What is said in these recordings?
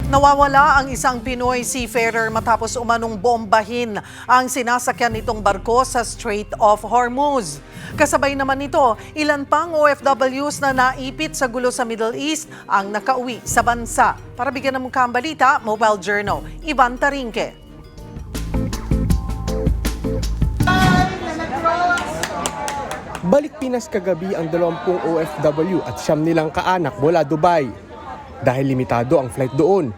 Nawawala ang isang Pinoy seafarer matapos umanong bombahin ang sinasakyan nitong barko sa Strait of Hormuz. Kasabay naman nito, ilan pang OFWs na naipit sa gulo sa Middle East ang nakauwi sa bansa. Para bigyan ng mukha ang balita, Mobile Journal, Ivan Tarinque. Balik Pinas kagabi ang 20 OFW at 9 nilang kaanak mula Dubai. Dahil limitado ang flight doon,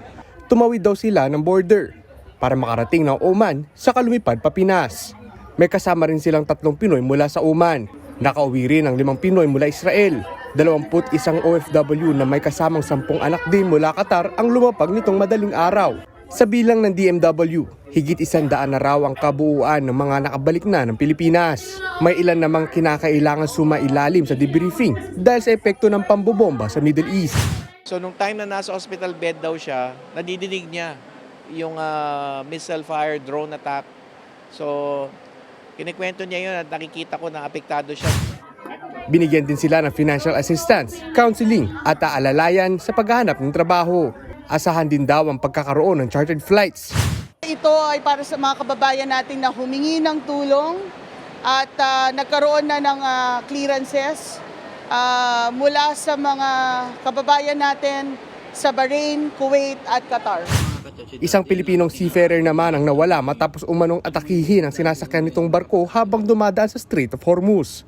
tumawid daw sila ng border para makarating ng Oman sa lumipad pa Pinas. May kasama rin silang 3 Pinoy mula sa Oman. Nakauwi rin ang 5 Pinoy mula Israel. 21 OFW na may kasamang 10 anak din mula Qatar ang lumapag nitong madaling araw. Sa bilang ng DMW, higit 100 na raw ang kabuuan ng mga nakabalik na ng Pilipinas. May ilan namang kinakailangan sumailalim sa debriefing dahil sa epekto ng pambobomba sa Middle East. So nung time na nasa hospital bed daw siya, nadidinig niya yung missile fire, drone attack. So kinikwento niya yun at nakikita ko na apektado siya. Binigyan din sila ng financial assistance, counseling at aalalayan sa paghahanap ng trabaho. Asahan din daw ang pagkakaroon ng chartered flights. Ito ay para sa mga kababayan natin na humingi ng tulong at nagkaroon na ng clearances mula sa mga kababayan natin sa Bahrain, Kuwait at Qatar. Isang Pilipinong seafarer naman ang nawala matapos umanong atakihin ang sinasakyan nitong barko habang dumadaan sa Strait of Hormuz.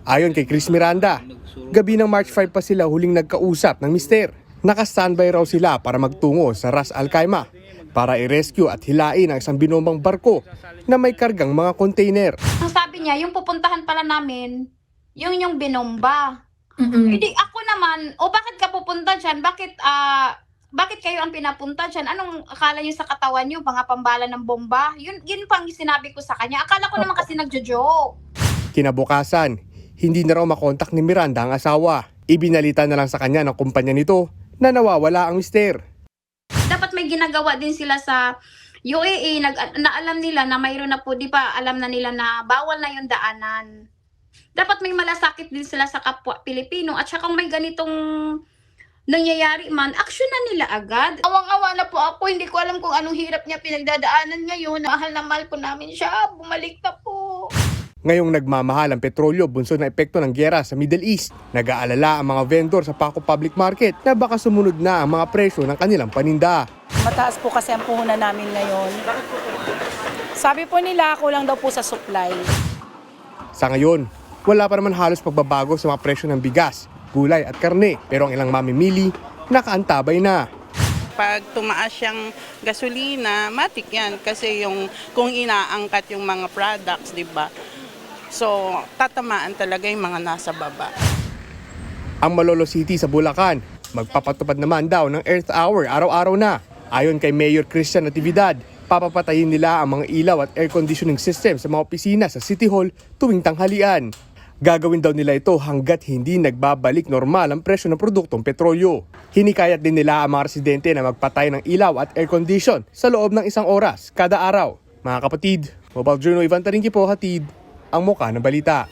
Ayon kay Chris Miranda, gabi ng March 5 pa sila huling nagkausap ng mister. Naka-standby raw sila para magtungo sa Ras Al Khaimah para i-rescue at hilain ang isang binombang barko na may kargang mga container. Ang sabi niya, yung pupuntahan pala namin, yung binomba. Hindi ako naman, bakit ka pupunta dyan? Bakit kayo ang pinapunta dyan? Anong akala niyo sa katawan niyo? Mga pambala ng bomba? Yun pang sinabi ko sa kanya. Akala ko naman kasi nagjo-joke. Kinabukasan, hindi na raw makontak ni Miranda ang asawa. Ibinalita na lang sa kanya ng kumpanya nito na nawawala ang mister. Dapat may ginagawa din sila sa UAE na alam nila na mayroon na po, di pa alam na nila na bawal na yung daanan. Dapat may malasakit din sila sa kapwa Pilipino at saka kung may ganitong nangyayari man, aksyon na nila agad. Awang-awa na po ako, hindi ko alam kung anong hirap niya pinagdadaanan ngayon. Mahal na mahal po namin siya, bumalik na po. Ngayong nagmamahal ang petrolyo bunsod na epekto ng gyera sa Middle East, nag-aalala ang mga vendor sa Paco Public Market na baka sumunod na ang mga presyo ng kanilang paninda. Mataas po kasi ang puhunan namin ngayon. Sabi po nila, kulang daw po sa supply. Sa ngayon, wala pa naman halos pagbabago sa mga presyo ng bigas, gulay at karne, pero ang ilang mamimili nakaantabay na. Pag tumaas yung gasolina, matik yan kasi kung inaangkat yung mga products, di ba? So, tatamaan talaga yung mga nasa baba. Ang Malolo City sa Bulacan, magpapatupad naman daw ng Earth Hour araw-araw na. Ayon kay Mayor Christian Natividad, papapatayin nila ang mga ilaw at air conditioning system sa mga opisina sa City Hall tuwing tanghalian. Gagawin daw nila ito hanggat hindi nagbabalik normal ang presyo ng produktong petrolyo. Hinikayat din nila ang mga residente na magpatay ng ilaw at air condition sa loob ng 1 oras kada araw. Mga kapatid, Mobile Journal, Ivan Tarinque po, hatid ang mukha ng balita.